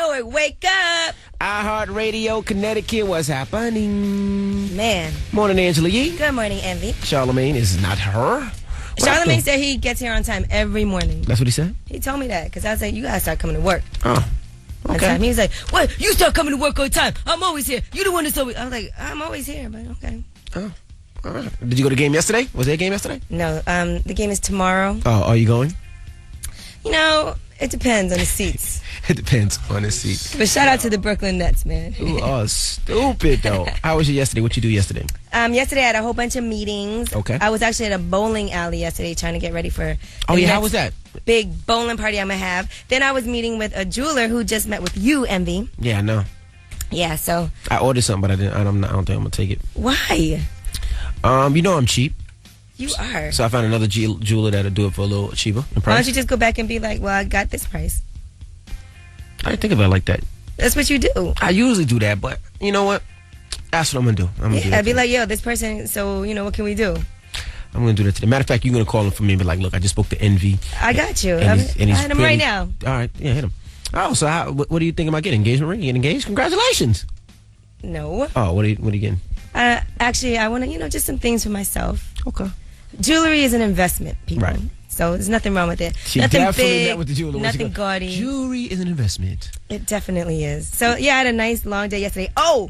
know it. Wake up. iHeartRadio, Connecticut. What's happening? Man. Morning, Angela Yee. Good morning, Envy. Charlamagne is not her. Charlamagne said he gets here on time every morning. That's what he said? He told me that because I was like, you got to start coming to work. Oh. Okay. He was like, what? You start coming to work on time. I'm always here. You the one that's always... I was like, I'm always here, but okay. Oh. All right. Did you go to the game yesterday? Was there a game yesterday? No. The game is tomorrow. Oh, are you going? You know, it depends on the seats. It depends on the seats. But shout out to the Brooklyn Nets, man. You are stupid, though. How was you yesterday? What you do yesterday? Yesterday I had a whole bunch of meetings. Okay. I was actually at a bowling alley yesterday trying to get ready for how was that? Big bowling party I'm going to have. Then I was meeting with a jeweler who just met with you, Envy. Yeah, I know. Yeah, so. I ordered something, but I don't think I'm going to take it. Why? You know I'm cheap. You are. So I found another jeweler that'll do it for a little cheaper in price. Why don't you just go back and be like, well, I got this price. I didn't think about it like that. That's what you do. I usually do that, but you know what? That's what I'm going to do. I'm gonna do that I'd be like, yo, this person, so, what can we do? I'm going to do that today. Matter of fact, you're going to call him for me and be like, look, I just spoke to Envy. I got you. And he's I hit him right now. All right. Yeah, hit him. Oh, so what do you think about getting engagement ring? You get engaged? Congratulations. No. Oh, what are you getting? Actually, I want to, just some things for myself. Okay. Jewelry is an investment, people. Right. So there's nothing wrong with it. She nothing definitely big, met with the jeweler. nothing gaudy. Jewelry is an investment. It definitely is. So, yeah, I had a nice long day yesterday. Oh,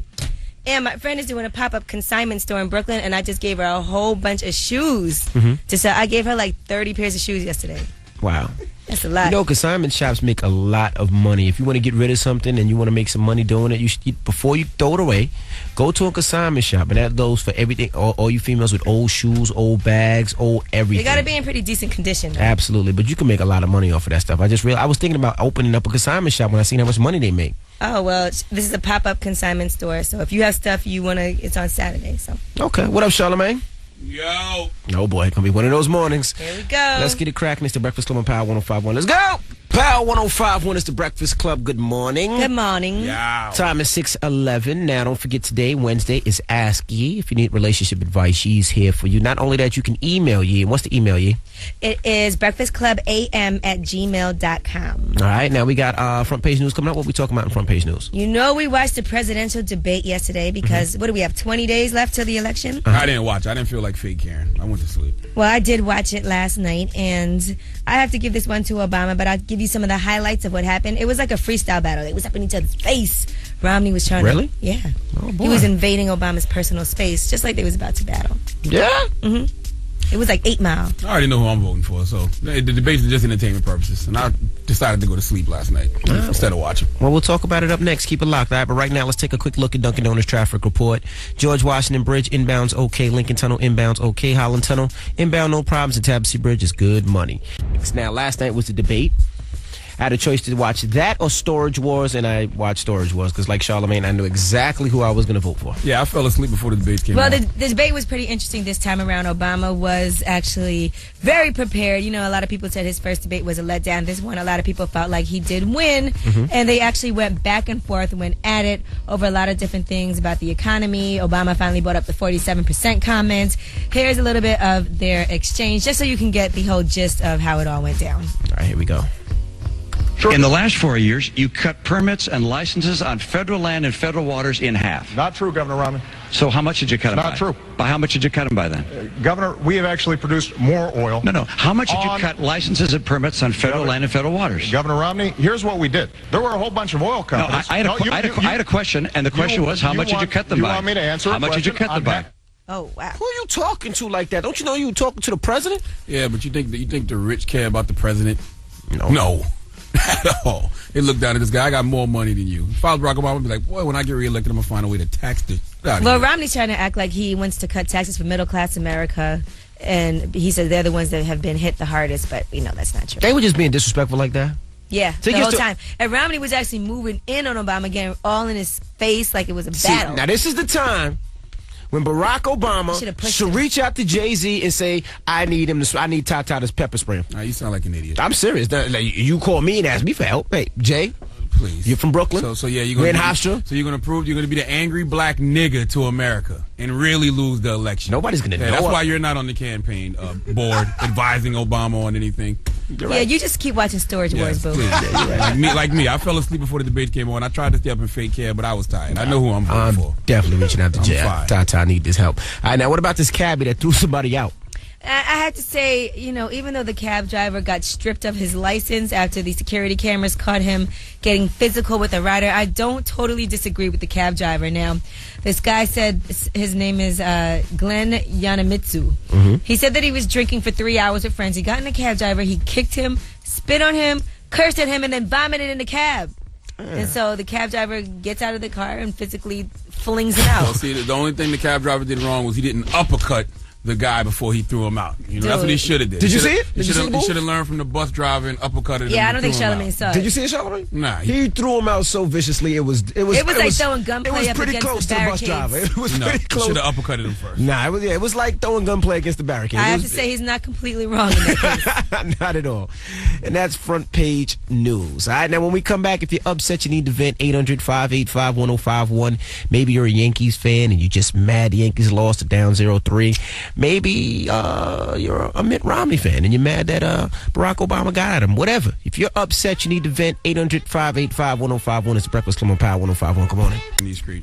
and my friend is doing a pop-up consignment store in Brooklyn, and I just gave her a whole bunch of shoes to sell. I gave her like 30 pairs of shoes yesterday. Wow. That's a lot. Consignment shops make a lot of money. If you want to get rid of something and you want to make some money doing it, before you throw it away, go to a consignment shop, and that goes for everything. All you females with old shoes, old bags, old everything. They got to be in pretty decent condition, though. Absolutely, but you can make a lot of money off of that stuff. I was thinking about opening up a consignment shop when I seen how much money they make. Oh, well, this is a pop-up consignment store, so if you have stuff you want to, it's on Saturday, so. Okay. What up, Charlamagne? Yo. Oh, boy. It's going to be one of those mornings. Here we go. Let's get it cracking. It's the Breakfast Club on Power 105.1. Let's go. Power 105.1 is the Breakfast Club. Good morning. Good morning. Yeah. Time is 6:11. Now, don't forget today, Wednesday, is Ask Ye. If you need relationship advice, Ye's here for you. Not only that, you can email Ye. And what's the email, Ye? It is breakfastclubam@gmail.com. All right. Now, we got front page news coming up. What we talking about in front page news? We watched the presidential debate yesterday because, what do we have, 20 days left till the election? I didn't watch. I didn't feel like fake Karen. I went to sleep. Well, I did watch it last night, and I have to give this one to Obama, but I'll give you some of the highlights of what happened. It was like a freestyle battle. It was up in each other's face. Romney was trying Really? Yeah. Oh, boy. He was invading Obama's personal space, just like they was about to battle. Yeah? Mm-hmm. It was like 8 Mile. I already know who I'm voting for, so the debates are just entertainment purposes. And I decided to go to sleep last night instead of watching. Well, we'll talk about it up next. Keep it locked, all right? But right now, let's take a quick look at Dunkin' Donuts traffic report. George Washington Bridge, inbounds okay. Lincoln Tunnel, inbounds okay. Holland Tunnel, inbound no problems. And Tabassy Bridge is good money. Now, last night was the debate. I had a choice to watch that or Storage Wars, and I watched Storage Wars because, like Charlamagne, I knew exactly who I was going to vote for. Yeah, I fell asleep before the debates came out. Well, the debate was pretty interesting this time around. Obama was actually very prepared. A lot of people said his first debate was a letdown. This one, a lot of people felt like he did win, and they actually went back and forth, went at it over a lot of different things about the economy. Obama finally brought up the 47% comments. Here's a little bit of their exchange, just so you can get the whole gist of how it all went down. All right, here we go. In the last 4 years, you cut permits and licenses on federal land and federal waters in half. Not true, Governor Romney. So how much did you cut them by? Not true. By how much did you cut them by then? Governor, we have actually produced more oil. No. How much did you cut licenses and permits on federal land and federal waters? Governor Romney, here's what we did. There were a whole bunch of oil companies. I had a question, and the question was, how much did you cut them by? You want me to answer How much did you cut them by? Oh, wow. Who are you talking to like that? Don't you know you were talking to the president? Yeah, but you think the rich care about the president? No. No. At all. They look down at this guy. I got more money than you. If I was Barack Obama, I'd be like, boy, when I get reelected, I'm going to find a way to tax this. Well, Romney's trying to act like he wants to cut taxes for middle-class America, and he said they're the ones that have been hit the hardest, but we know that's not true. They were just being disrespectful like that? Yeah, the whole time. And Romney was actually moving in on Obama, getting all in his face like it was a battle. Now, this is the time when Barack Obama should reach out to Jay-Z and say, I need Tata to pepper spray him. You sound like an idiot. I'm serious. You call me and ask me for help. Hey, Jay, Please. You're from Brooklyn? So yeah, We're in Hofstra. So you're gonna prove you're gonna be the angry black nigga to America and really lose the election. Nobody's gonna know. That's why you're not on the campaign board advising Obama on anything. You're right. You just keep watching Storage Wars, boo. Like me. I fell asleep before the debate came on. I tried to stay up and fake care, but I was tired. I know who I'm voting for. Definitely reaching out to Jeff. Tata, I need this help. All right, now what about this cabbie that threw somebody out? I had to say, even though the cab driver got stripped of his license after the security cameras caught him getting physical with a rider, I don't totally disagree with the cab driver. Now, this guy said his name is Glenn Yanamitsu. Mm-hmm. He said that he was drinking for 3 hours with friends. He got in a cab driver, he kicked him, spit on him, cursed at him, and then vomited in the cab. And so the cab driver gets out of the car and physically flings him out. Well, see, the only thing the cab driver did wrong was he didn't uppercut the guy before he threw him out. That's what he should have did. Did you see it? He should have learned from the bus driver and uppercutted him. Yeah, I don't think Charlamagne saw it. Did you see it, Charlamagne? Nah. He threw him out so viciously. It was like throwing gunplay up against the barricades. It was pretty close to the bus driver. It was pretty close. Should have uppercutted him first. Nah, it was like throwing gunplay against the barricades. I have to say he's not completely wrong in that case. Not at all. And that's front page news. All right, now when we come back, if you're upset, you need to vent. 800-585-1051. Maybe you're a Yankees fan and you're just mad the Yankees lost to down 0-3. Maybe you're a Mitt Romney fan and you're mad that Barack Obama got at him. Whatever. If you're upset, you need to vent. 800-585-1051. It's Breakfast Club on Power 105.1. Come on in.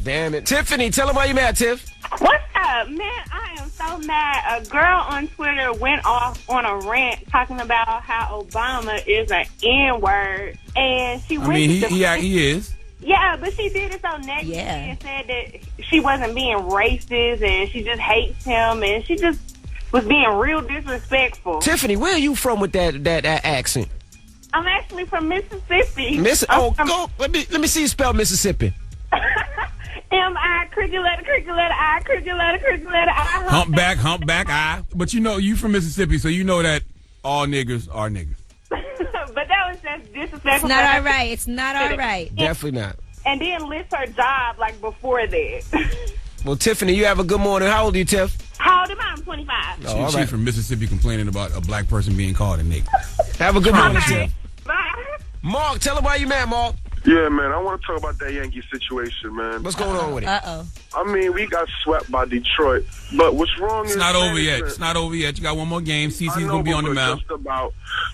Damn it. Tiffany, tell them why you mad, Tiff. What's up, man? I am so mad. A girl on Twitter went off on a rant talking about how Obama is an N-word, and she went he is. Yeah, but she did it so negatively and said that she wasn't being racist and she just hates him and she just was being real disrespectful. Tiffany, where are you from with that accent? I'm actually from Mississippi. Let me see you spell Mississippi. M-I, cricket letter, I, cricket letter, I. Humpback, I. But you from Mississippi, so you know that all niggers are niggers. But that was just disrespectful. It's not all right. It's not all right. Definitely not. And then list her job like before that. Well, Tiffany, you have a good morning. How old are you, Tiff? How old am I? I'm 25. She's from Mississippi complaining about a black person being called a nigger. Have a good morning, Tiff. Bye. Mark, tell them why you mad, Mark. Yeah, man, I want to talk about that Yankee situation, man. What's going on with it? Uh-oh. I mean, we got swept by Detroit, but what's wrong is... It's not over yet. It's not over yet. You got one more game. CeCe's going to be on the mound.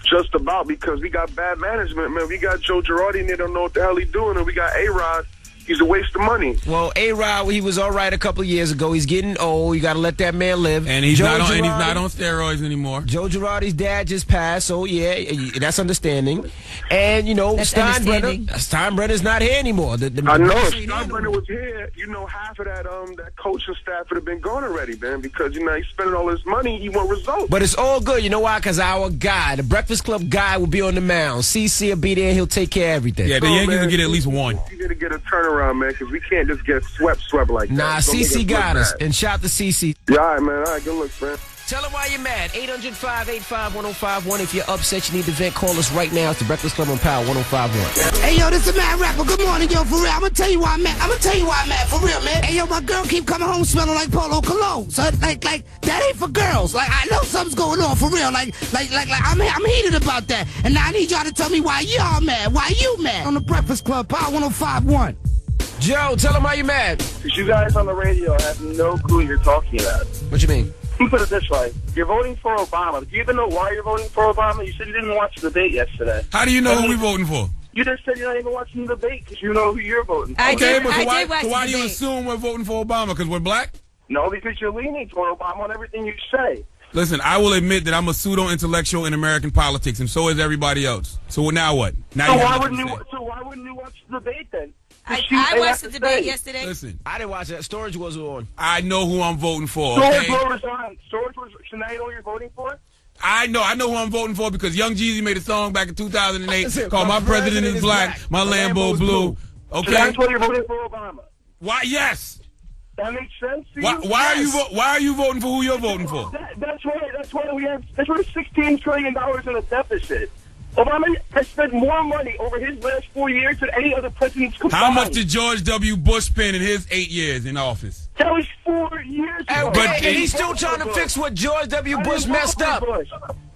Just about, because we got bad management, man. We got Joe Girardi, and they don't know what the hell he's doing, and we got A-Rod. He's a waste of money. Well, A-Rod, he was all right a couple of years ago. He's getting old. You got to let that man live. And he's not on steroids anymore. Joe Girardi's dad just passed, so yeah, that's understanding. And Steinbrenner's not here anymore. I know if Steinbrenner was here, half of that coaching staff would have been gone already, man. Because he's spending all his money, he want results. But it's all good. You know why? Because our guy, the Breakfast Club guy, will be on the mound. CeCe will be there. He'll take care of everything. Yeah, the Yankees will get at least one. You're gonna get a turnaround, man, because we can't just get swept like that. Nah, CeCe got us. And shout to CeCe. Yeah, all right, man. All right, good luck, man. Tell them why you're mad. 800-585-1051. If you're upset, you need to vent. Call us right now. It's the Breakfast Club on Power 105.1. Hey, yo, this is a mad rapper. Good morning, yo, for real. I'm gonna tell you why I'm mad. For real, man. Hey, yo, my girl keep coming home smelling like Polo Cologne. So, like, that ain't for girls. Like, I know something's going on, for real. Like, I'm heated about that. And now I need y'all to tell me why y'all mad. Why you mad? On the Breakfast Club, Power 105.1. Joe, tell them why you're mad. Because you guys on the radio have no clue what you're talking about. What you mean? Let me put it this way. You're voting for Obama. Do you even know why you're voting for Obama? You said you didn't watch the debate yesterday. How do you know who we're voting for? You just said you're not even watching the debate because you know who you're voting for. I did watch why do you assume we're voting for Obama? Because we're black? No, because you're leaning toward Obama on everything you say. Listen, I will admit that I'm a pseudo-intellectual in American politics, and so is everybody else. So now what? Now so why wouldn't you watch the debate then? I watched the debate yesterday. Listen, I didn't watch that. Storage was on. I know who I'm voting for. Storage was on. So now you know who you're voting for? I know who I'm voting for because Young Jeezy made a song back in 2008 called "My President is Black, My Lambo Blue." Okay, so that's why you're voting for Obama. Why? Yes. That makes sense. Why are you voting for who you're voting for? That's why we're $16 trillion in a deficit. Obama has spent more money over his last 4 years than any other president's combined. How much did George W. Bush spend in his 8 years in office? That was 4 years ago. And he's still trying to fix what George W. Bush messed up.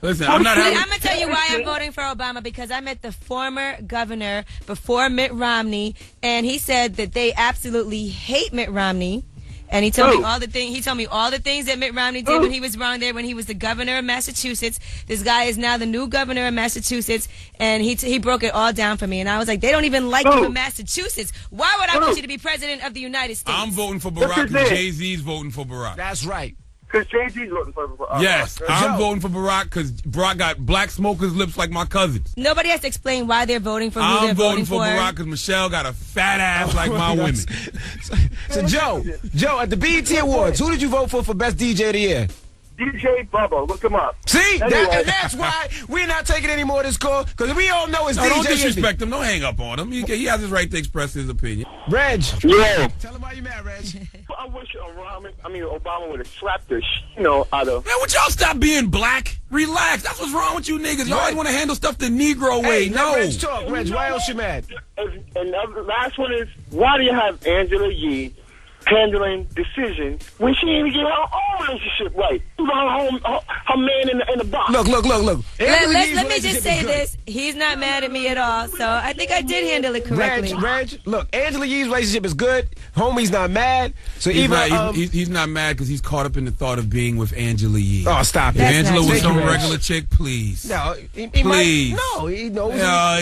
Listen, I'm not having... I'm going to tell you why I'm voting for Obama, because I met the former governor before Mitt Romney, and he said that they absolutely hate Mitt Romney. And he told me all the things. He told me all the things that Mitt Romney did when he was wrong there, when he was the governor of Massachusetts. This guy is now the new governor of Massachusetts, and he broke it all down for me. And I was like, they don't even like you in Massachusetts. Why would I want you to be president of the United States? I'm voting for Barack because Jay-Z's voting for Barack. That's right. Because Jay-Z's voting for Barack. Yes, I'm voting for Barack because Barack got black smokers' lips like my cousins. Nobody has to explain why they're voting for who they're I'm voting voting for Barack because Michelle got a fat ass like my women. So Joe, at the BET Awards, who did you vote for Best DJ of the Year? DJ Bubba, look him up. See, Anyway. that's why we're not taking any more of this call, because we all know it's No, DJ. don't disrespect him. Don't hang up on him. He has his right to express his opinion. Reg. Yeah. Tell him why you mad, Reg. I wish Obama would have slapped the out of... Man, would y'all stop being black? Relax. That's what's wrong with you niggas. Y'all always want to handle stuff the Negro way. Hey, no. Reg, talk. Reg, why else you mad? And the last one is, why do you have Angela Yee handling decisions when she didn't even get her own relationship right? Her man in the box. Look. Let me just say this. He's not mad at me at all, so I think I did handle it correctly. Reg, look, Angela Yee's relationship is good. Homie's not mad. So he's not mad because he's caught up in the thought of being with Angela Yee. Oh, stop it. If Angela was some regular chick, please. No, please. He knows.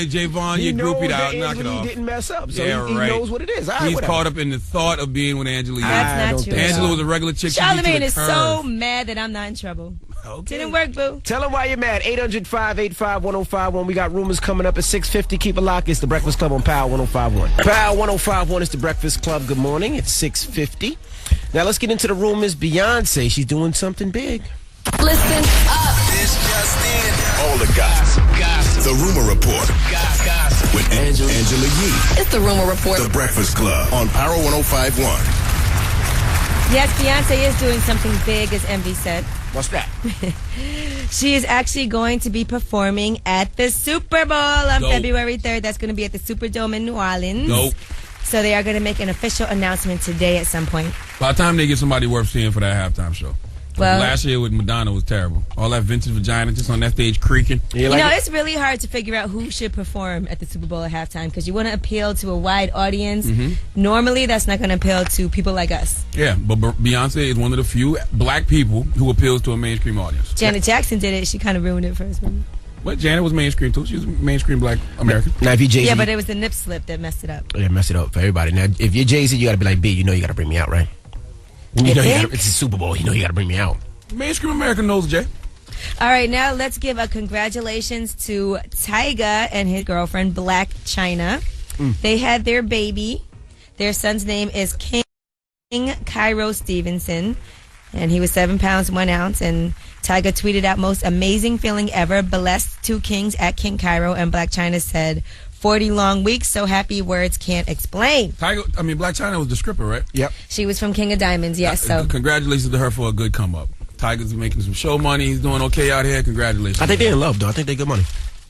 Javon, you're groupied out. Knock it off. He didn't mess up, so yeah, he knows what it is. Right, he's caught up in the thought of being with Angela Yee. That's not true. Angela was a regular chick. Charlamagne is so mad that I'm not in trouble. Okay. Didn't work, boo. Tell him why you're mad. 800-585-1051. We got rumors coming up at 6:50. Keep it locked. It's the Breakfast Club on Power 105.1. Power 105.1 is the Breakfast Club. Good morning. It's 6:50. Now let's get into the rumors. Beyonce, she's doing something big. Listen up. This just in. All the gossip. The Rumor Report. Gossip. With Angela Yee. It's the Rumor Report. The Breakfast Club on Power 105.1. Yes, Beyonce is doing something big, as Envy said. What's that? She is actually going to be performing at the Super Bowl on Dope. February 3rd. That's going to be at the Superdome in New Orleans. Nope. So they are going to make an official announcement today at some point. By the time they get somebody worth seeing for that halftime show. Well, last year with Madonna was terrible. All that vintage vagina just on that stage creaking. You know, it's really hard to figure out who should perform at the Super Bowl at halftime because you want to appeal to a wide audience. Mm-hmm. Normally, that's not going to appeal to people like us. Yeah, but Beyonce is one of the few black people who appeals to a mainstream audience. Janet Jackson did it. She kind of ruined it for us. But Janet was mainstream, too. She was a mainstream black American. Now, if you're Jay-Z... Yeah, but it was the nip slip that messed it up. Yeah, messed it up for everybody. Now, if you're Jay-Z, you got to be like, B, you know you got to bring me out, right? You know it's a Super Bowl. You know you got to bring me out. Mainstream American knows Jay. All right, now let's give a congratulations to Tyga and his girlfriend, Black China. They had their baby. Their son's name is King Cairo Stevenson, and he was 7 pounds 1 ounce. And Tyga tweeted out, "Most amazing feeling ever. Blessed 2 kings at King Cairo." And Black China said, 40 long weeks, so happy words can't explain. Black China was the stripper, right? Yep. She was from King of Diamonds, yes. So congratulations to her for a good come up. Tyga's making some show money. He's doing okay out here. Congratulations. I think they're in love, though. I think they're good money.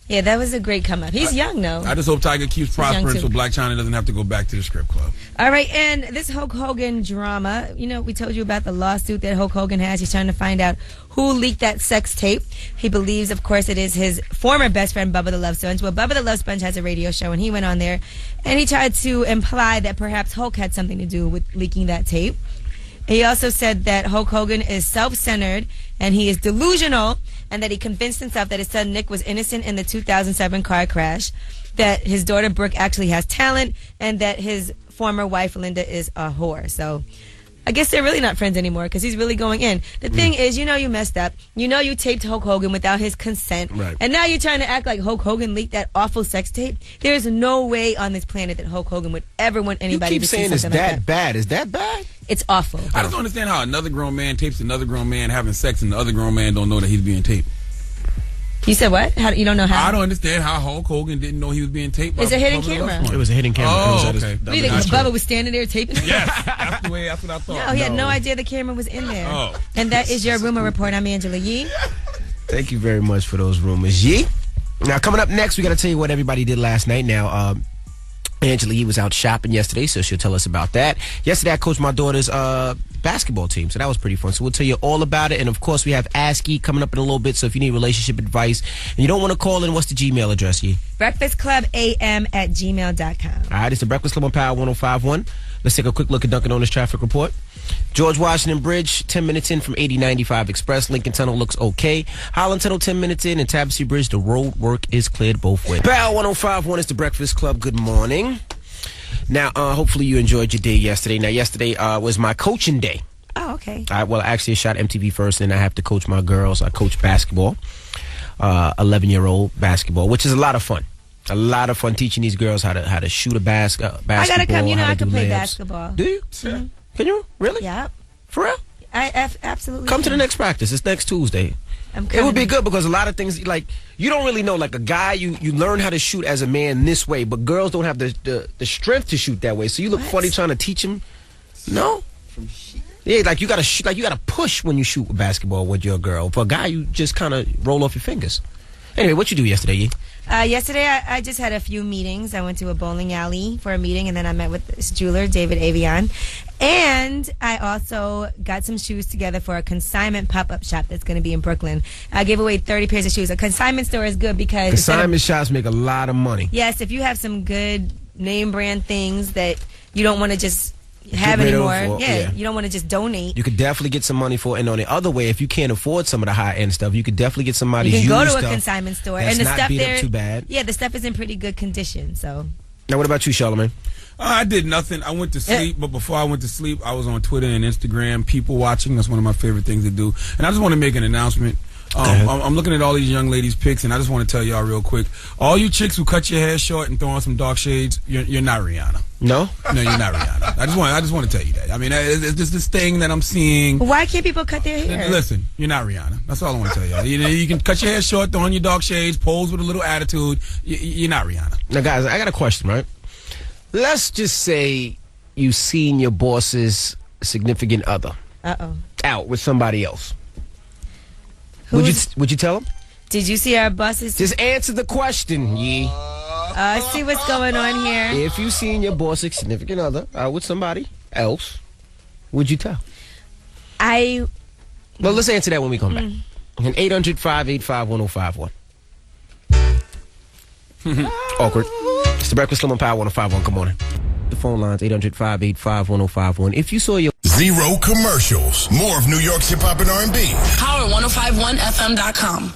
yeah, that was a great come up. He's young, though. I just hope Tyga keeps prospering so Black China doesn't have to go back to the strip club. All right, and this Hulk Hogan drama, you know, we told you about the lawsuit that Hulk Hogan has. He's trying to find out who leaked that sex tape. He believes, of course, it is his former best friend, Bubba the Love Sponge. Well, Bubba the Love Sponge has a radio show, and he went on there, and he tried to imply that perhaps Hulk had something to do with leaking that tape. He also said that Hulk Hogan is self-centered and he is delusional, and that he convinced himself that his son Nick was innocent in the 2007 car crash, that his daughter Brooke actually has talent, and that his former wife Linda is a whore. So I guess they're really not friends anymore because he's really going in. The thing is, you know you messed up. You know you taped Hulk Hogan without his consent. Right. And now you're trying to act like Hulk Hogan leaked that awful sex tape. There's no way on this planet that Hulk Hogan would ever want anybody to see something like that. You keep saying it's that bad. Is that bad? It's awful. I just don't understand how another grown man tapes another grown man having sex and the other grown man don't know that he's being taped. You said what? How, you don't know how? I don't understand how Hulk Hogan didn't know he was being taped. It's a hidden camera. It was a hidden camera. Oh, okay. What do you think? Bubba was standing there taping it? Yes, that's what I thought. No, he had no idea the camera was in there. Oh. And that is your rumor report. I'm Angela Yee. Thank you very much for those rumors, Yee. Now, coming up next, we got to tell you what everybody did last night. Now, Angela Yee was out shopping yesterday, so she'll tell us about that. Yesterday, I coached my daughter's basketball team. So that was pretty fun. So we'll tell you all about it. And, of course, we have ASCII coming up in a little bit. So if you need relationship advice and you don't want to call in, what's the Gmail address, Yee? breakfastclubam@gmail.com. All right, it's the Breakfast Club on Power 105.1. Let's take a quick look at Dunkin' Donuts traffic report. George Washington Bridge, 10 minutes in from 8095 Express. Lincoln Tunnel looks okay. Holland Tunnel, 10 minutes in. And Tabassy Bridge, the road work is cleared both ways. Power 105.1 is the Breakfast Club. Good morning. Now, hopefully you enjoyed your day yesterday. Now, yesterday was my coaching day. Oh, okay. Well, actually, I shot MTV first, and I have to coach my girls. I coach basketball, 11-year-old basketball, which is a lot of fun. A lot of fun teaching these girls how to shoot a basketball. I gotta come. You know, I can play basketball. Do you? Mm-hmm. Can you? Really? Yeah. For real? I absolutely come to the next practice. It's next Tuesday. It would be good because a lot of things, like, you don't really know. Like, a guy, you learn how to shoot as a man this way, but girls don't have the strength to shoot that way. So you look funny trying to teach them. No? Yeah, like you gotta push when you shoot a basketball with your girl. For a guy, you just kind of roll off your fingers. Anyway, what you do yesterday, Yee? Yesterday, I just had a few meetings. I went to a bowling alley for a meeting, and then I met with this jeweler, David Avion. And I also got some shoes together for a consignment pop-up shop that's going to be in Brooklyn. I gave away 30 pairs of shoes. A consignment store is good because... Consignment shops make a lot of money. Yes, if you have some good name brand things that you don't want to just have anymore. You don't want to just donate. You could definitely get some money for it. And on the other way, if you can't afford some of the high-end stuff, you could definitely get somebody's used stuff. You can go to a consignment store. And the stuff there, too bad. Yeah, the stuff is in pretty good condition. So. Now, what about you, Charlamagne? I did nothing. I went to sleep, but before I went to sleep, I was on Twitter and Instagram, people watching. That's one of my favorite things to do. And I just want to make an announcement. I'm looking at all these young ladies' pics, and I just want to tell y'all real quick. All you chicks who cut your hair short and throw on some dark shades, you're not Rihanna. No? No, you're not Rihanna. I just want to tell you that. I mean, it's just this thing that I'm seeing. Why can't people cut their hair? Listen, you're not Rihanna. That's all I want to tell y'all. You can cut your hair short, throw on your dark shades, pose with a little attitude. You're not Rihanna. Now, guys, I got a question, right? Let's just say you seen your boss's significant other out with somebody else. Would you tell him? Did you see our boss's? Just answer the question, Yee. I see what's going on here. If you seen your boss's significant other out with somebody else, would you tell? Well, let's answer that when we come back. And 800-585-1051. Awkward. It's the Breakfast Club on Power 105.1. Good morning. The phone lines 800-585-1051. If you saw your Zero commercials. More of New York's hip hop and R&B. Power 1051FM.com.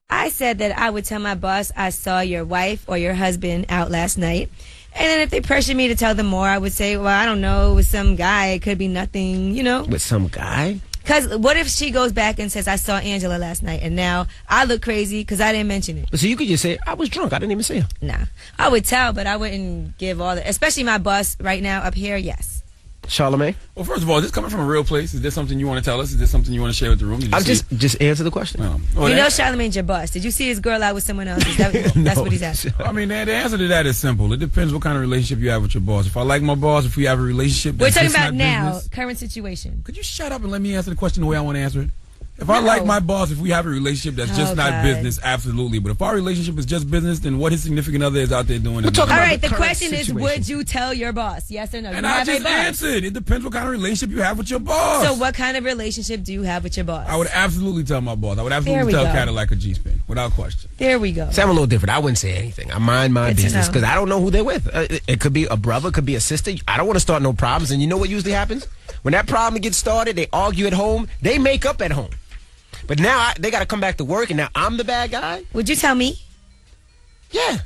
I said that I would tell my boss I saw your wife or your husband out last night. And then if they pressure me to tell them more, I would say, well, I don't know, with some guy. It could be nothing, you know. With some guy? Because what if she goes back and says, I saw Angela last night, and now I look crazy because I didn't mention it. So you could just say, I was drunk. I didn't even see her. Nah. I would tell, but I wouldn't give all the... Especially my boss right now up here, yes. Charlamagne? Well, first of all, is this coming from a real place? Is this something you want to tell us? Is this something you want to share with the room? Just answer the question. Well, you know Charlamagne's your boss. Did you see his girl out with someone else? That's what he's asking. I mean, the answer to that is simple. It depends what kind of relationship you have with your boss. If I like my boss, if we have a relationship that's we're talking just about not now, business, current situation. Could you shut up and let me answer the question the way I want to answer it? If I like my boss, if we have a relationship that's just not business, absolutely. But if our relationship is just business, then what his significant other is out there doing. All right, the question is, would you tell your boss? Yes or no? And I just answered. It depends what kind of relationship you have with your boss. So what kind of relationship do you have with your boss? I would absolutely tell my boss. I would absolutely tell Cadillac a G-Spin, without question. There we go. See, I'm a little different. I wouldn't say anything. I mind my business because I don't know who they're with. It could be a brother, it could be a sister. I don't want to start no problems. And you know what usually happens? When that problem gets started, they argue at home. They make up at home. But now they got to come back to work, and now I'm the bad guy? Would you tell me? Yeah.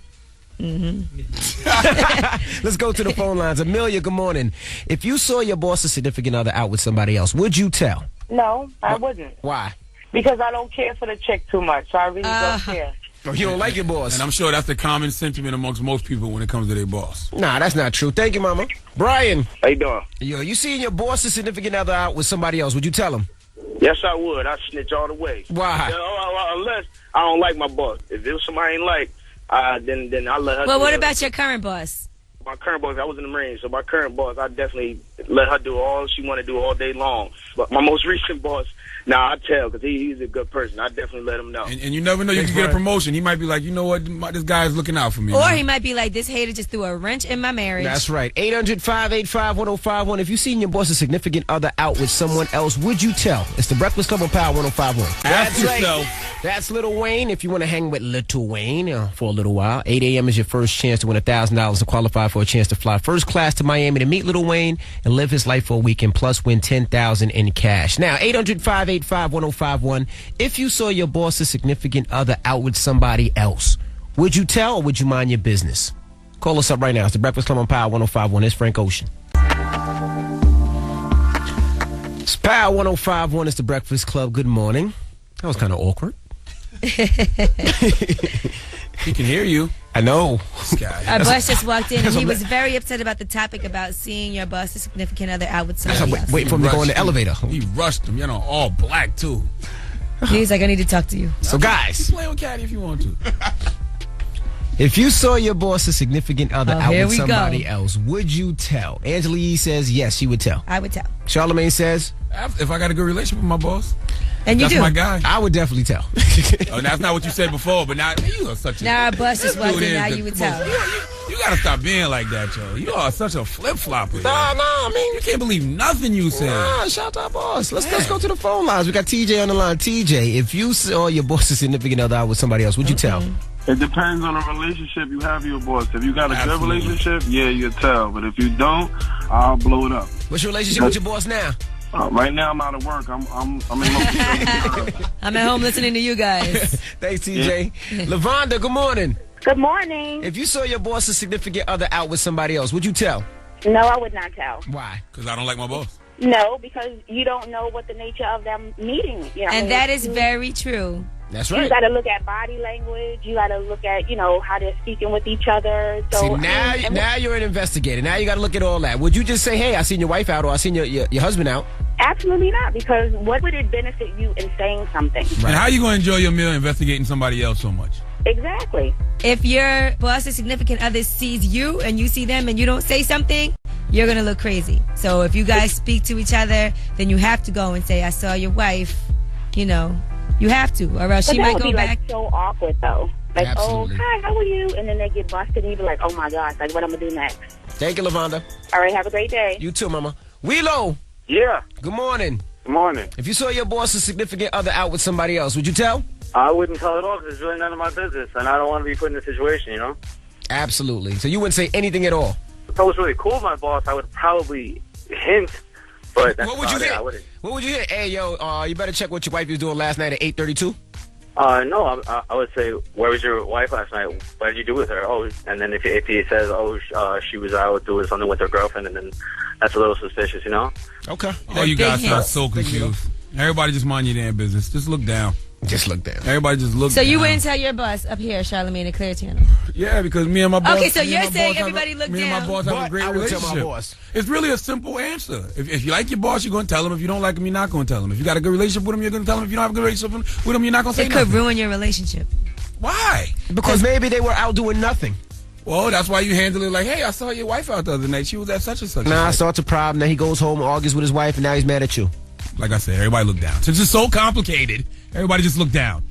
Let's go to the phone lines. Amelia, good morning. If you saw your boss's significant other out with somebody else, would you tell? No, I wouldn't. Why? Because I don't care for the chick too much. So I really don't care. Oh, you don't like your boss? And I'm sure that's the common sentiment amongst most people when it comes to their boss. Nah, that's not true. Thank you, Mama. Brian. How you doing? Yo, you seeing your boss's significant other out with somebody else, would you tell him? Yes, I would. I'd snitch all the way. Why? Unless I don't like my boss. If it was somebody I ain't like, then I let her. Well, what about your current boss? my current boss, I was in the Marines, so my current boss, I definitely let her do all she want to do all day long. But my most recent boss, I tell, because he's a good person. I definitely let him know. And you never know, you can get a promotion. He might be like, you know what, this guy is looking out for me. Or he might be like, this hater just threw a wrench in my marriage. That's right. 800-585-1051. If you seen your boss's significant other out with someone else, would you tell? It's the Breakfast Club on Power 105.1. That's right. That's Lil Wayne. If you want to hang with Lil Wayne for a little while, 8 a.m. is your first chance to win $1,000 to qualify for a chance to fly first class to Miami to meet Lil Wayne and live his life for a weekend, plus win $10,000 in cash. Now, 800-585-1051. If you saw your boss's significant other out with somebody else, would you tell or would you mind your business? Call us up right now. It's the Breakfast Club on Power 105.1. It's Frank Ocean. It's Power 105.1. It's the Breakfast Club. Good morning. That was kind of awkward. He can hear you. I know. Our boss just walked in and he was very upset about the topic about seeing your boss's significant other out with somebody else. Waiting for him to go in the elevator. He rushed him, all black too. He's like, I need to talk to you. So guys, play with Caddy if you want to. If you saw your boss's significant other out with somebody else, would you tell? Angela Yee says yes, she would tell. I would tell. Charlamagne says, if I got a good relationship with my boss. And you that's do. My guy. I would definitely tell. Oh, that's not what you said before, but now you are such a... Now our boss just walked in, now you would tell. You got to stop being like that, yo. You are such a flip-flopper. I mean... You can't believe nothing you said. Nah, shout out, boss. Let's go to the phone lines. We got TJ on the line. TJ, if you saw your boss's significant other out with somebody else, would you tell? It depends on the relationship you have with your boss. If you got a good relationship, yeah, you tell. But if you don't, I'll blow it up. What's your relationship with your boss now? Right now, I'm out of work. I'm in I'm at home listening to you guys. Thanks, TJ. Yeah. Lavonda, good morning. Good morning. If you saw your boss's significant other out with somebody else, would you tell? No, I would not tell. Why? Because I don't like my boss. No, because you don't know what the nature of them meeting. And that is very true. That's right. You got to look at body language. You got to look at, how they're speaking with each other. So see, now you're an investigator. Now you got to look at all that. Would you just say, hey, I seen your wife out or I seen your husband out? Absolutely not, because what would it benefit you in saying something? Right. And how are you going to enjoy your meal investigating somebody else so much? Exactly. If your boss's significant other sees you and you see them and you don't say something, you're going to look crazy. So if you guys speak to each other, then you have to go and say, I saw your wife, You have to, or else she might go back. Like so awkward, though. Like, absolutely. Oh, hi, how are you? And then they get busted and you be like, oh my gosh, like what I'm going to do next? Thank you, Lavonda. All right, have a great day. You too, Mama. Wheelo. Yeah. Good morning. Good morning. If you saw your boss's significant other out with somebody else, would you tell? I wouldn't tell at all because it's really none of my business, and I don't want to be put in a situation, Absolutely. So you wouldn't say anything at all? If I was really cool with my boss, I would probably hint, but that's what would you hit? I wouldn't. What would you hit? Hey, yo, you better check what your wife was doing last night at 8:32. No, I would say, where was your wife last night? What did you do with her? Oh, and then if he says, she was out doing something with her girlfriend, and then that's a little suspicious, Okay. Oh, you guys are so confused. Everybody just mind your damn business. Just look down. Just look down. Everybody just look down. So you wouldn't tell your boss up here, Charlamagne, and Clear Channel? Yeah, because me and my boss... Okay, so you're saying everybody look down. Me and my boss have a great relationship. Tell my boss. It's really a simple answer. If you like your boss, you're going to tell him. If you don't like him, you're not going to tell him. If you got a good relationship with him, you're going to tell him. If you don't have a good relationship with him, you're not going to say nothing. It could ruin your relationship. Why? Because maybe they were out doing nothing. Well, that's why you handle it like, hey, I saw your wife out the other night. She was at such and such. Nah, so it's a problem. Now he goes home, argues with his wife, and now he's mad at you. Like I said, everybody look down. Since it's so complicated, everybody just look down.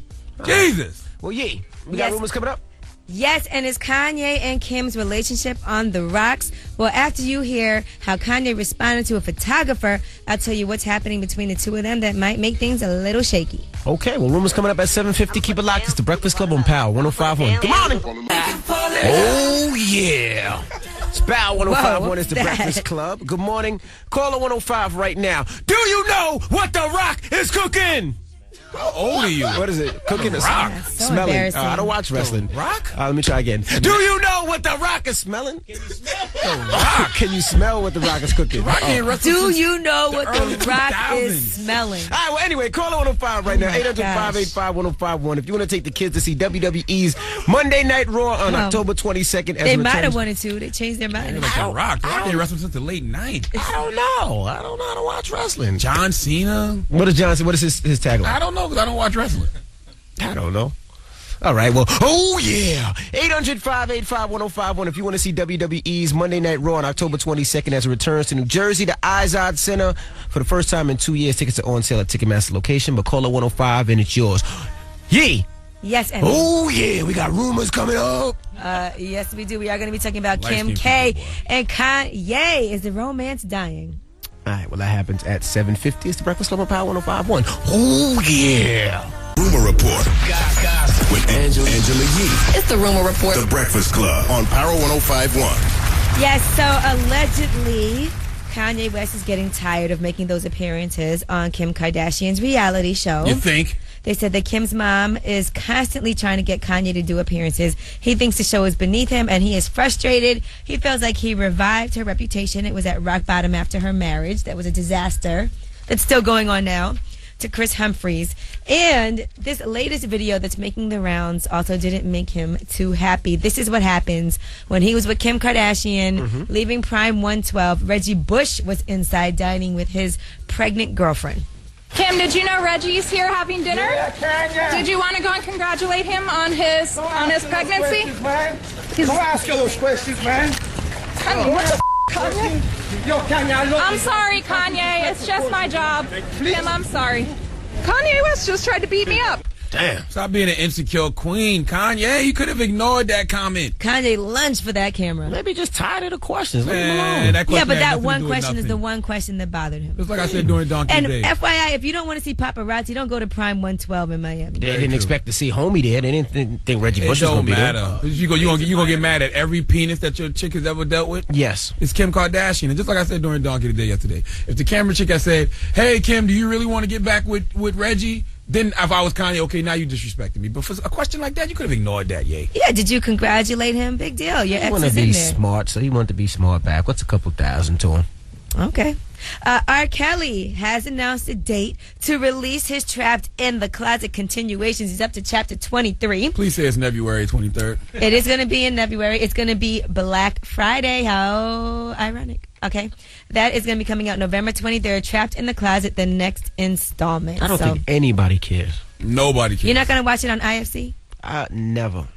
Jesus. Well, we got rumors coming up. Yes, and is Kanye and Kim's relationship on the rocks? Well, after you hear how Kanye responded to a photographer, I'll tell you what's happening between the two of them that might make things a little shaky. Okay, well, rumors coming up at 7:50. Keep it locked. It's the Breakfast Club on Power 105.1. Good morning. Oh, yeah. It's Power 105.1. It's the Breakfast Club. Good morning. Caller 105 right now. Do you know what The Rock is cooking? How old are you? What is it? Cooking is Rock. So smelling. I don't watch wrestling. Rock? Let me try again. Do you know what The Rock is smelling? Can you smell The Rock? Can you smell what The Rock is cooking? Do you know what The Rock is smelling? All right, well, anyway, caller 105 right now. 800-585-1051. If you want to take the kids to see WWE's Monday Night Raw on October 22nd. They might have wanted to. They changed their mind. Like The Rock. The Rock ain't wrestling since the late 90s. I don't know. I don't know how to watch wrestling. John Cena. What is John Cena? What is his tagline? I don't know because I don't watch wrestling. I don't know. All right, well, oh yeah. 800-585-1051 if you want to see WWE's Monday Night Raw on October 22nd as it returns to New Jersey, the Izod Center. For the first time in 2 years, tickets are on sale at Ticketmaster location, but call 105 and it's yours. Yee! Yes, Evan. Oh yeah, we got rumors coming up. Yes, we do. We are going to be talking about Kim K and Kanye. Is the romance dying? All right, well, that happens at 7:50. It's the Breakfast Club on Power 105.1. Oh yeah. Rumor Report with Angela Yee. It's the Rumor Report. The Breakfast Club on Power 105.1. Yes, so allegedly, Kanye West is getting tired of making those appearances on Kim Kardashian's reality show. You think? They said that Kim's mom is constantly trying to get Kanye to do appearances. He thinks the show is beneath him, and he is frustrated. He feels like he revived her reputation. It was at rock bottom after her marriage. That was a disaster. That's still going on now. To Chris Humphries. And this latest video that's making the rounds also didn't make him too happy. This is what happens when he was with Kim Kardashian, leaving Prime 112. Reggie Bush was inside dining with his pregnant girlfriend. Kim, did you know Reggie's here having dinner? Yeah, Kanye. Did you want to go and congratulate him on his pregnancy? Don't ask you those questions, man. Kanye. Yo, Kanye, I'm sorry, Kanye. It's just my job. Kim, I'm sorry. Kanye West just tried to beat me up. Damn. Stop being an insecure queen, Kanye. You could have ignored that comment. Kanye lunged for that camera. Maybe just tired of the questions. Man, that question yeah, but had that nothing one to do with question is nothing. the one question that bothered him. Just like I said during Donkey And Day. FYI, if you don't want to see paparazzi, don't go to Prime 112 in Miami. They didn't expect to see Homie there. They didn't think Reggie Bush was going to be there. You gonna get mad at every penis that your chick has ever dealt with? Yes. It's Kim Kardashian. And just like I said during Donkey Day yesterday, if the camera chick had said, hey, Kim, do you really want to get back with Reggie? Then if I was Kanye, okay, now you disrespecting me. But for a question like that, you could have ignored that, yay. Yeah, did you congratulate him? Big deal. Your He ex wanted is to in be there. smart, so he wanted to be smart back. What's a couple thousand to him? Okay. R. Kelly has announced a date to release his Trapped in the Closet continuations. He's up to chapter 23. Please say it's February 23rd. It is going to be in February. It's going to be Black Friday. How ironic. Okay. That is going to be coming out November 23rd. Trapped in the Closet, the next installment. I don't think anybody cares. Nobody cares. You're not going to watch it on IFC? Never.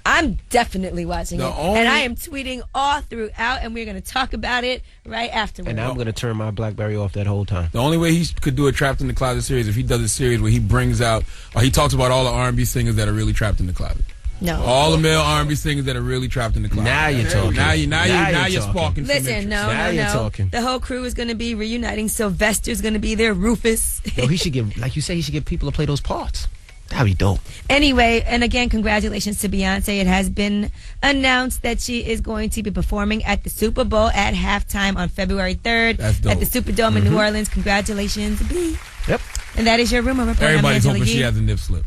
I'm definitely watching it. only- And I am tweeting all throughout, and we're going to talk about it right afterwards. And I'm going to turn my BlackBerry off that whole time. The only way he could do a Trapped in the Closet series if he does a series where he brings out, or he talks about all the R&B singers that are really trapped in the closet. No. All the male R&B singers that are really trapped in the closet. Now you're talking. Now Now you're you're sparking some Listen, interest. Now you're no. talking. The whole crew is going to be reuniting. Sylvester's going to be there. Rufus. Yo, he should give, like you say, he should give people to play those parts. That'd be dope. Anyway, and again, congratulations to Beyonce. It has been announced that she is going to be performing at the Super Bowl at halftime on February 3rd That's dope. at the Superdome in New Orleans. Congratulations, B. Yep. And that is your rumor report. Everybody's I'm hoping Angela she Yee. has a nip slip.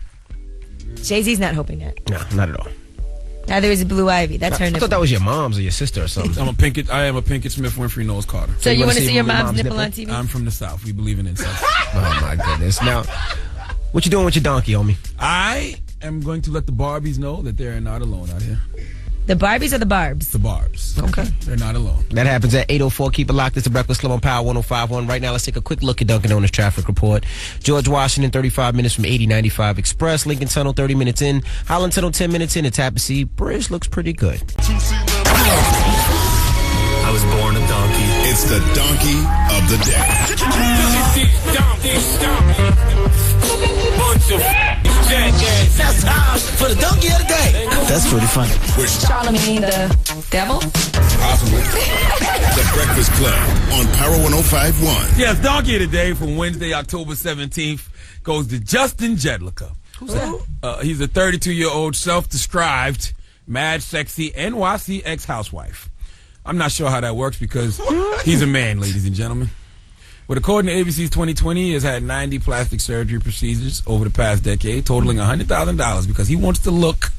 Jay-Z's not hoping that. No, not at all. Neither is Blue Ivy. That's her I nipple. thought that was your mom's or your sister or something. I am a Pinkett Smith Winfrey Knowles Carter. So you want to see your mom's nipple on TV? I'm from the South. We believe in incest. Oh my goodness. Now, what you doing with your donkey, homie? I am going to let the Barbies know that they're not alone out here. The Barbies or the Barbs? The Barbs. Okay. They're not alone. That happens at 8:04. Keep it locked. It's the Breakfast Club on Power 105.1. Right now, let's take a quick look at Dunkin' Donuts traffic report. George Washington, 35 minutes from 8095 Express. Lincoln Tunnel, 30 minutes in. Holland Tunnel, 10 minutes in. The Tappan Bridge looks pretty good. I was born a donkey. It's the donkey of the day. That's time for the donkey of the day. That's pretty funny. Charlemagne the devil? Possibly. The Breakfast Club on Power 105.1. Yes, donkey of the day from Wednesday, October 17th goes to Justin Jedlicka. Who's that? He's a 32-year-old self-described mad sexy NYC ex-housewife. I'm not sure how that works because he's a man, ladies and gentlemen. But according to ABC's 2020, he has had 90 plastic surgery procedures over the past decade, totaling $100,000 because he wants to look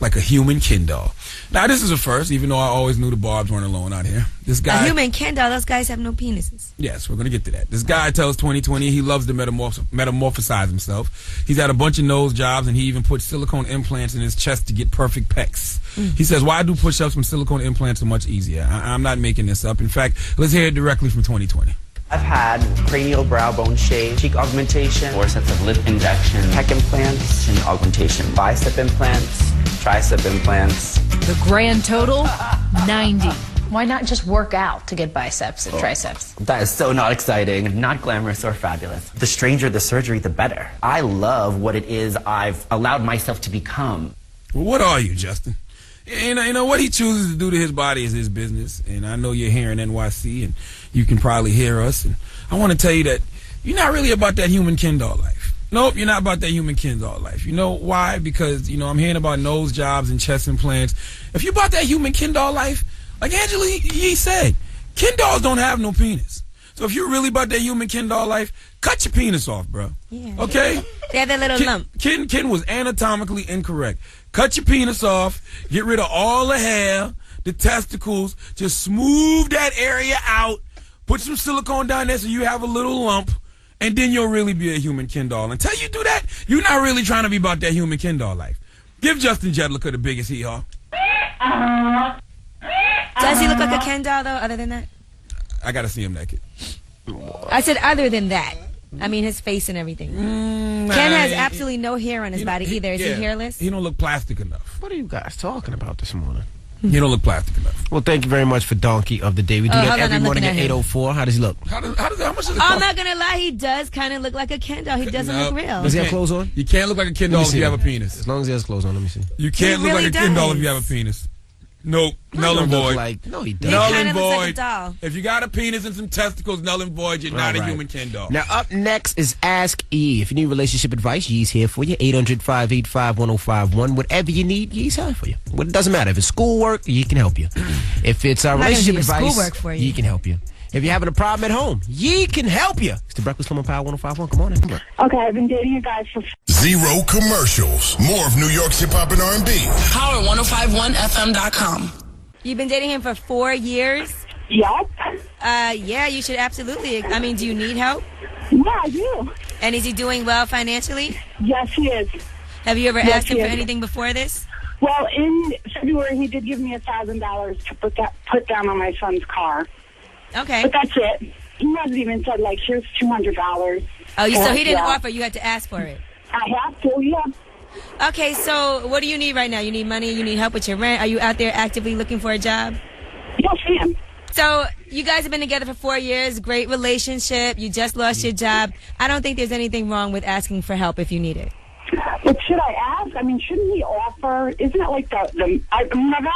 like a human Ken doll. Now, this is a first, even though I always knew the Barbs weren't alone out here. This guy, A human Ken doll. Those guys have no penises. yes, we're going to get to that. This guy tells 2020 he loves to metamorphosize himself. He's had a bunch of nose jobs, and he even put silicone implants in his chest to get perfect pecs. He says, why do push-ups from silicone implants so much easier? I'm not making this up. In fact, let's hear it directly from 2020. I've had cranial brow bone shave, cheek augmentation, 4 sets of lip injection, pec implants, chin augmentation, bicep implants, tricep implants. The grand total, 90. Why not just work out to get biceps and triceps? That is so not exciting, not glamorous or fabulous. The stranger the surgery, the better. I love what it is I've allowed myself to become. Well, what are you, Justin? You know what he chooses to do to his body is his business. And I know you're here in NYC, and you can probably hear us. And I want to tell you that you're not really about that human Ken doll life. Nope, you're not about that human Ken doll life. You know why? Because, I'm hearing about nose jobs and chest implants. If you're about that human Ken doll life, like Angela Yee said, Ken dolls don't have no penis. So if you're really about that human Ken doll life, cut your penis off, bro. Yeah. Okay? They have that little lump. Ken was anatomically incorrect. Cut your penis off. Get rid of all the hair, the testicles. Just smooth that area out. Put some silicone down there so you have a little lump. And then you'll really be a human Ken doll. Until you do that, you're not really trying to be about that human Ken doll life. Give Justin Jedlicka the biggest hee-haw. Does he look like a Ken doll, though, other than that? I got to see him naked. I said other than that. I mean, his face and everything. Ken has absolutely no hair on his body either. Is he hairless? He don't look plastic enough. What are you guys talking about this morning? He don't look plastic enough. Well, thank you very much for Donkey of the Day. We do that every morning at 8:04. How does he look? How much does it cost? I'm not going to lie. He does kind of look like a Ken doll. He doesn't look real. Does he have clothes on? You can't look like a Ken doll if you have a penis. As long as he has clothes on, let me see. You can't look like a Ken doll if you have a penis. Nope, null and void. No, he doesn't. Null and looks like a void. doll. If you got a penis and some testicles, null and void, you're not a human Ken doll. Now, up next is Ask E. If you need relationship advice, Yee's here for you. 800-585-1051. Whatever you need, Yee's here for you. It doesn't matter. If it's schoolwork, Yee can help you. If it's relationship advice, Yee can help you. If you're having a problem at home, Yee can help you. It's the Breakfast Club on Power 105.1. Good morning. Okay, I've been dating a guy for... Zero commercials. More of New York's hip-hop and R&B. Power1051fm.com. You've been dating him for 4 years? Yep. Yeah, you should absolutely. I mean, do you need help? Yeah, I do. And is he doing well financially? Yes, he is. Have you ever asked him for anything before this? Well, in February, he did give me $1,000 to put down on my son's car. Okay. But that's it. He hasn't even said, like, here's $200. Oh, so he didn't offer. You had to ask for it. I have to, yeah. Okay, so what do you need right now? You need money? You need help with your rent? Are you out there actively looking for a job? Yes, I am. So you guys have been together for 4 years. Great relationship. You just lost your job. I don't think there's anything wrong with asking for help if you need it. But should I ask? I mean, shouldn't he offer? Isn't it like I've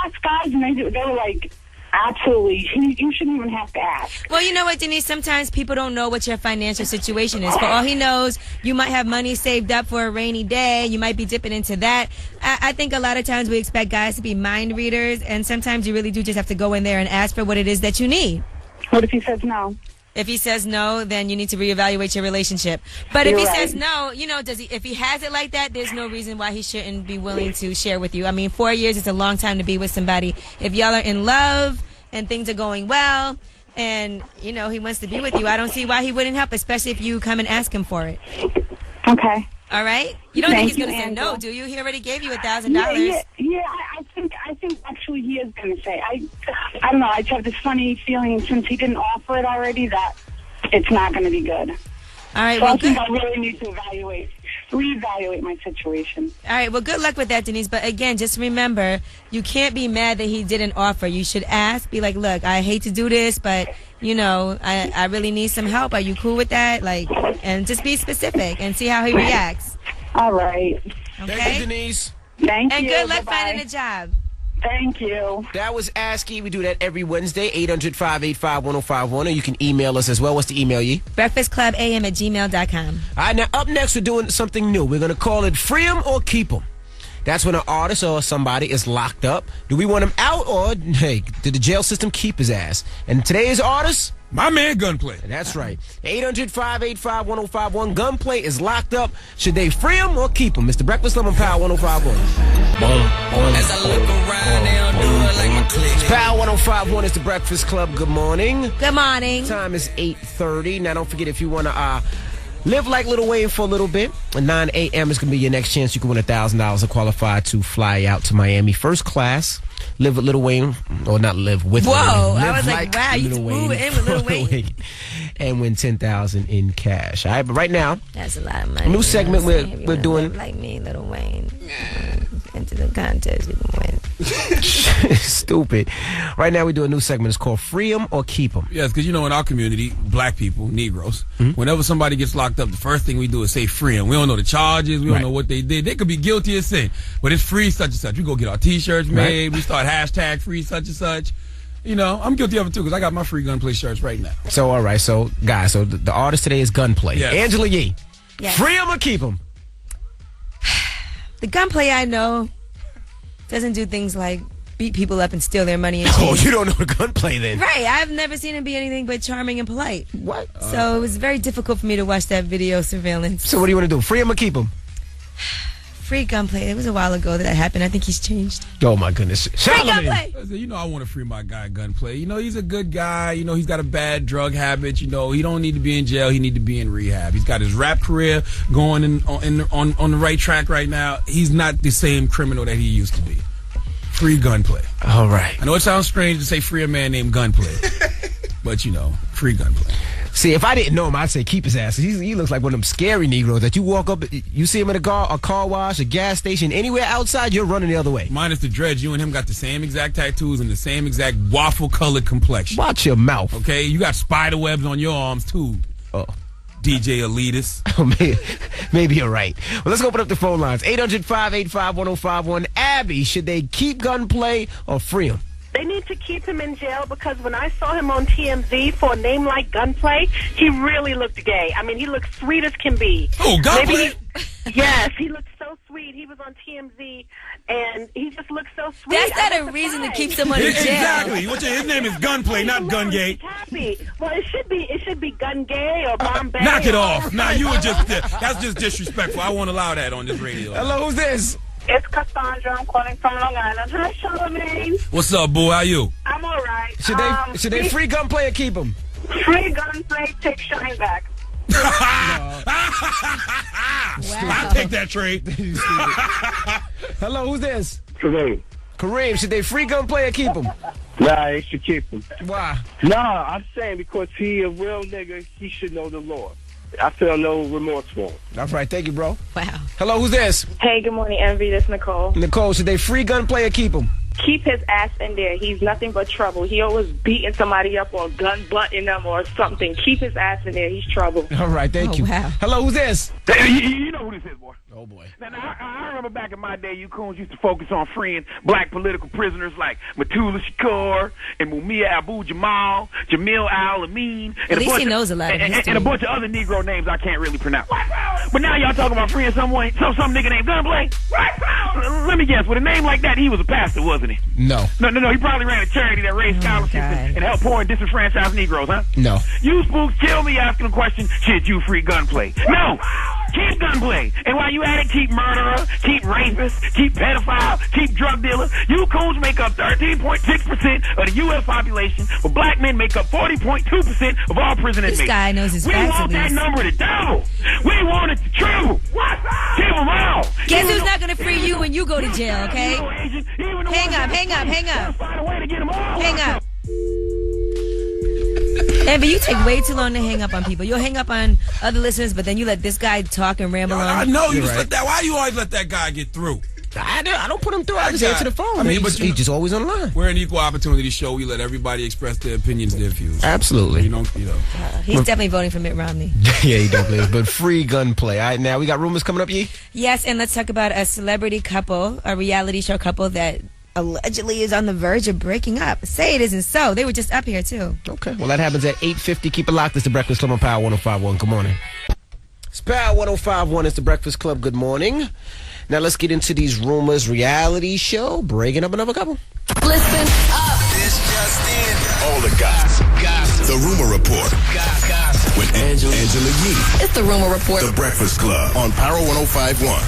asked guys and they were like, absolutely, you shouldn't even have to ask. Well, you know what, Denise? Sometimes people don't know what your financial situation is. For all he knows, you might have money saved up for a rainy day. You might be dipping into that. I think a lot of times we expect guys to be mind readers, and sometimes you really do just have to go in there and ask for what it is that you need. What if he says no? If he says no, then you need to reevaluate your relationship. But if he says no, if he has it like that, there's no reason why he shouldn't be willing to share with you. I mean, 4 years is a long time to be with somebody. If y'all are in love and things are going well and, he wants to be with you, I don't see why he wouldn't help, especially if you come and ask him for it. Okay. All right? You don't think he's going to say no, do you? He already gave you $1,000. Yeah, I think actually he is going to say. I don't know. I just have this funny feeling since he didn't offer it already that it's not going to be good. All right. So Well, I think I really need to reevaluate my situation. All right. Well, good luck with that, Denise. But again, just remember, you can't be mad that he didn't offer. You should ask. Be like, look, I hate to do this, but I really need some help. Are you cool with that? And just be specific and see how he reacts. All right. Okay. Thank you, Denise. Thank and you. good luck Bye-bye. finding a job. Thank you. That was ASCII. We do that every Wednesday, 800-585-1051. Or you can email us as well. What's the email, Yee? breakfastclubam@gmail.com. All right, now up next, we're doing something new. We're going to call it Free 'em or Keep 'em. That's when an artist or somebody is locked up. Do we want him out, or, hey, did the jail system keep his ass? And today's artist? My man Gunplay. That's right. 800-585-1051. Gunplay is locked up. Should they free him or keep him? Mr. Breakfast Club on Power 105.1. As I look around, they don't do it like my clique. It's Power 105.1. It's the Breakfast Club. Good morning. Good morning. Time is 8:30. Now, don't forget, if you want to Live like Lil Wayne for a little bit. At 9 a.m. is going to be your next chance. You can win $1,000 and qualify to fly out to Miami first class. Live with Lil Wayne, or not live with Lil Wayne. Whoa, I Live was like, wow, you Lil just Wayne move it in with Lil Wayne. And win $10,000 in cash. All right, but right now, that's a lot of money. New segment we're doing. Like me, Lil Wayne. Into the contest, you can win. Stupid. Right now, we do a new segment. It's called Free 'em or Keep 'em. Yes, because in our community, black people, Negroes, whenever somebody gets locked up, the first thing we do is say free 'em. We don't know the charges. We don't know what they did. They could be guilty of sin, but it's free such and such. We go get our T-shirts made. We start hashtag free such and such. I'm guilty of it too because I got my free gunplay shirts right now. So, all right. So, guys, the artist today is Gunplay. Yes. Angela Yee. Yes. Free 'em or keep 'em? The Gunplay I know doesn't do things like beat people up and steal their money. And Oh, you don't know the Gunplay then? Right. I've never seen him be anything but charming and polite. What? So it was very difficult for me to watch that video surveillance. So what do you want to do? Free 'em or keep 'em? Free Gunplay. It was a while ago that happened. I think he's changed. Oh, my goodness. Free Gunplay! I want to free my guy Gunplay. He's a good guy. He's got a bad drug habit. He don't need to be in jail. He need to be in rehab. He's got his rap career going on the right track right now. He's not the same criminal that he used to be. Free Gunplay. All right. I know it sounds strange to say free a man named Gunplay, but free Gunplay. See, if I didn't know him, I'd say keep his ass. He looks like one of them scary Negroes that you walk up, you see him at a car wash, a gas station, anywhere outside, you're running the other way. Minus the dreads, you and him got the same exact tattoos and the same exact waffle-colored complexion. Watch your mouth. Okay? You got spider webs on your arms, too. Oh. DJ Elitist. Maybe you're right. Well, let's open up the phone lines. 800-585-1051. Abby, should they keep Gunplay or free him? They need to keep him in jail because when I saw him on TMZ for a name like Gunplay, he really looked gay. I mean, he looked sweet as can be. Oh, Gunplay? Yes, he looked so sweet. He was on TMZ, and he just looked so sweet. That's not a reason to keep someone in jail. Exactly. His name is Gunplay, not Gun Gay. Well, it should be Gun Gay or Bombay. Knock it off. Now you were that's just disrespectful. I won't allow that on this radio. Hello, who's this? It's Cassandra. I'm calling from Long Island. Hi, Charlamagne. What's up, boo? How you? I'm all right. Should they free Gunplay or keep him? Free Gunplay, take Shine back. I take that trade. Hello, who's this? Kareem. Kareem, should they free Gunplay or keep him? Nah, they should keep him. Why? Nah, I'm saying because he a real nigga, he should know the law. I feel no remorse for him. All right, thank you, bro. Wow. Hello, who's this? Hey, good morning, Envy. This is Nicole. Nicole, should they free Gunplay or keep him? Keep his ass in there. He's nothing but trouble. He always beating somebody up or gun butting them or something. Keep his ass in there. He's trouble. All right, thank you. Wow. Hello, who's this? You know who this is, boy. Oh, boy. Now, I remember back in my day, you coons used to focus on freeing black political prisoners like Matula Shakur and Mumia Abu-Jamal, Jamil Al-Amin. At least he knows a lot of history. And a bunch of other Negro names I can't really pronounce. But now y'all talking about freeing some nigga named Gunplay? Let me guess, with a name like that, he was a pastor, wasn't he? No. No, he probably ran a charity that raised scholarships and helped poor and disenfranchised Negroes, huh? No. You spooks kill me asking the question, should you free Gunplay? No! Keep Gunplay. And while you at it, keep murderer, keep rapist, keep pedophile, keep drug dealer. You coons make up 13.6% of the U.S. population, but black men make up 40.2% of all prison inmates. This guy knows his We facts want at that least. number to double. We want it to triple. Keep them all. Guess who's not going to free you when you go to jail, okay? Hang up. Hang up. Envy, you take way too long to hang up on people. You'll hang up on other listeners, but then you let this guy talk and ramble on. I know you just let that. Why do you always let that guy get through? I don't put him through. I just answer the phone. He's just always on the line. We're an equal opportunity show. We let everybody express their opinions, their views. Absolutely. He's definitely voting for Mitt Romney. Yeah, he definitely is. But free Gunplay. All right, now we got rumors coming up, Yee? Yes, and let's talk about a celebrity couple, a reality show couple that allegedly is on the verge of breaking up. Say it isn't so. They were just up here, too. Okay. Well, that happens at 8:50. Keep it locked. It's the Breakfast Club on Power 105.1. Good morning. It's Power 105.1. It's the Breakfast Club. Good morning. Now let's get into these rumors. Reality show breaking up another couple. Listen up. This just in. All the gossip. The Rumor Report. With Angela Yee. It's the Rumor Report. The Breakfast Club on Power 105.1.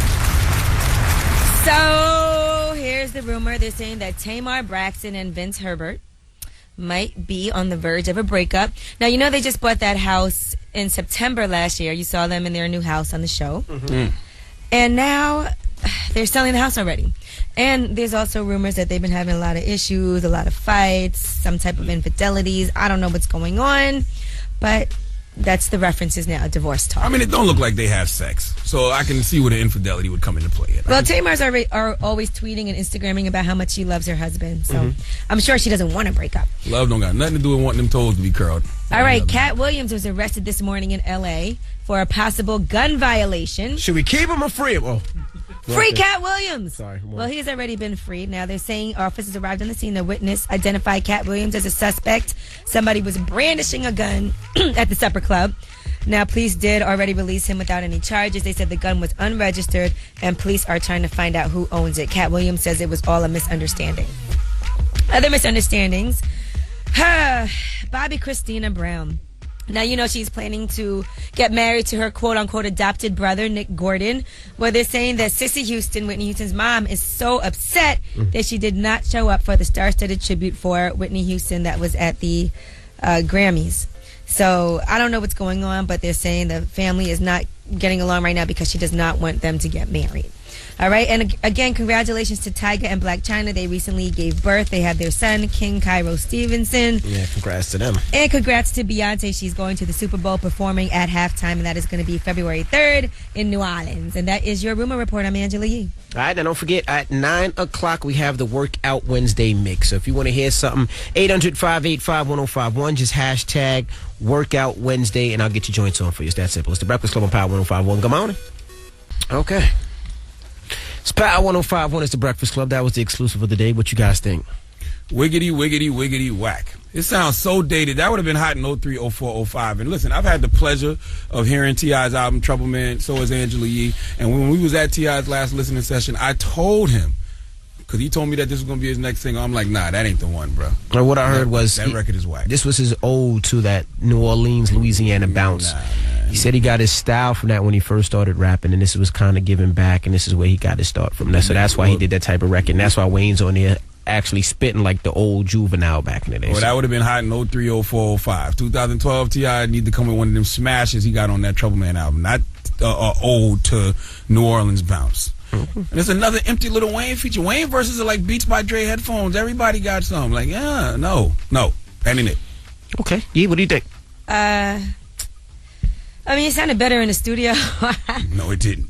So here's the rumor. They're saying that Tamar Braxton and Vince Herbert might be on the verge of a breakup. Now, you know they just bought that house in September last year. You saw them in their new house on the show. And now they're selling the house already. And there's also rumors that they've been having a lot of issues, a lot of fights, some type of infidelities. I don't know what's going on, but that's the references now, divorce talk. I mean, it don't look like they have sex, so I can see where the infidelity would come into play. Well, Tamar's are always tweeting and Instagramming about how much she loves her husband, so I'm sure she doesn't want to break up. Love don't got nothing to do with wanting them toes to be curled. All right, Cat Williams was arrested this morning in L.A. for a possible gun violation. Should we keep him or free him? Oh. Free Cat Williams! Sorry. Well, he has already been freed. Now, they're saying officers arrived on the scene. The witness identified Cat Williams as a suspect. Somebody was brandishing a gun at the supper club. Now, police did already release him without any charges. They said the gun was unregistered, and police are trying to find out who owns it. Cat Williams says it was all a misunderstanding. Other misunderstandings. Bobby Christina Brown. Now, you know she's planning to get married to her quote-unquote adopted brother, Nick Gordon. Well, they're saying that Sissy Houston, Whitney Houston's mom, is so upset that she did not show up for the star-studded tribute for Whitney Houston that was at the Grammys. So I don't know what's going on, but they're saying the family is not getting along right now because she does not want them to get married. All right, and again, congratulations to Tyga and Blac Chyna. They recently gave birth. They had their son, King Cairo Stevenson. Yeah, congrats to them. And congrats to Beyonce. She's going to the Super Bowl performing at halftime, and that is going to be February 3rd in New Orleans. And that is your Rumor Report. I'm Angela Yee. All right, now don't forget, at 9 o'clock, we have the Workout Wednesday mix. So if you want to hear something, 800-585-1051, just hashtag Workout Wednesday, and I'll get your joints on for you. It's that simple. It's the Breakfast Club on Power 105.1. Good morning. Okay. It's Power 105.1. It's the Breakfast Club. That was the exclusive of the day. What you guys think? Wiggity, wiggity, wiggity, whack. It sounds so dated. That would have been hot in 03, 04, 05. And listen, I've had the pleasure of hearing T.I.'s album, Trouble Man. So has Angela Yee. And when we was at T.I.'s last listening session, I told him, because he told me that this was going to be his next single. I'm like, nah, that ain't the one, bro. Or what I heard was that record is whack. This was his ode to that New Orleans, Louisiana bounce. He said he got his style from that when he first started rapping, and this was kind of giving back, and this is where he got his start from. So that's why he did that type of record, and that's why Wayne's on there actually spitting like the old Juvenile back in the day. Well, that would have been hot in 03, 04, 05. 2012, T.I. need to come with one of them smashes he got on that Trouble Man album, not ode to New Orleans bounce. And there's another empty Lil Wayne feature. Wayne verses are like Beats by Dre headphones. Everybody got some. Like, yeah, no, that ain't it. Okay. Yee, what do you think? I mean, it sounded better in the studio. No, it didn't.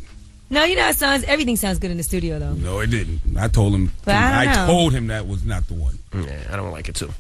No, you know, everything sounds good in the studio, though. No, it didn't. I told him. But I told him that was not the one. Yeah, I don't like it too.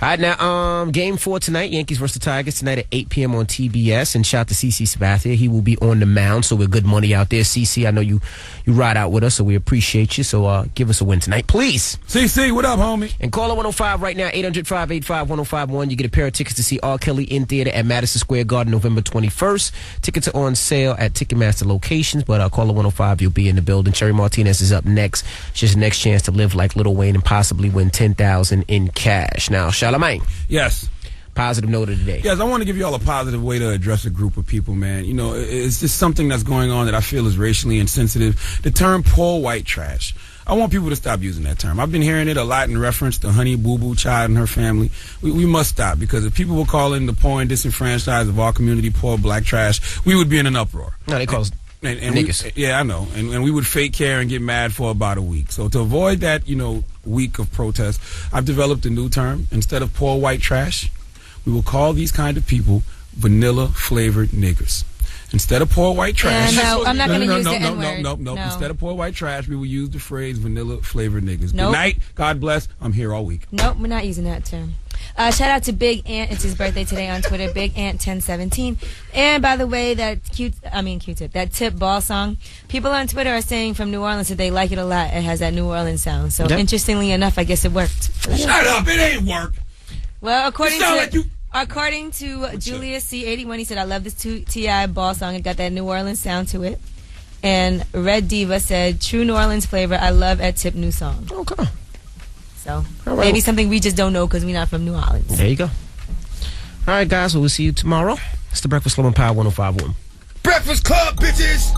All right, now, Game 4 tonight, Yankees versus the Tigers tonight at 8 p.m. on TBS. And shout out to CC Sabathia. He will be on the mound, so we're good money out there. CC, I know you ride out with us, so we appreciate you. So give us a win tonight, please. CC, what up, homie? And caller 105 right now, 800-585-1051. You get a pair of tickets to see R. Kelly in theater at Madison Square Garden November 21st. Tickets are on sale at Ticketmaster locations, but caller 105, you'll be in the building. Cherry Martinez is up next. It's just the next chance to live like Lil Wayne and possibly win $10,000 in cash. Now, Charlamagne. Yes. Positive note of the day. Yes, I want to give you all a positive way to address a group of people, man. You know, it's just something that's going on that I feel is racially insensitive. The term poor white trash. I want people to stop using that term. I've been hearing it a lot in reference to Honey Boo Boo Child and her family. We must stop, because if people were calling the poor and disenfranchised of our community poor black trash, we would be in an uproar. No, they call us niggas. Yeah, I know. And we would fake care and get mad for about a week. So to avoid that, week of protest, I've developed a new term. Instead of poor white trash, we will call these kind of people vanilla flavored niggers. Instead of poor white trash. No, I'm not going to use the N-word. No. Instead of poor white trash, we will use the phrase vanilla flavored niggers. Nope. Good night. God bless. I'm here all week. Nope, we're not using that term. Shout out to Big Ant. It's his birthday today on Twitter. Big Ant 1017. And by the way, that Q-Tip, that Tip Ball song, people on Twitter are saying from New Orleans that they like it a lot. It has that New Orleans sound. So interestingly enough, I guess it worked. Shut up. It ain't work. Well, according to Julius C81, he said, I love this T.I. Ball song. It got that New Orleans sound to it. And Red Diva said, true New Orleans flavor. I love at Tip new song. Okay. So maybe something we just don't know because we're not from New Orleans. There you go. All right, guys. Well, we'll see you tomorrow. It's the Breakfast Club on Power 105.1. Breakfast Club, bitches!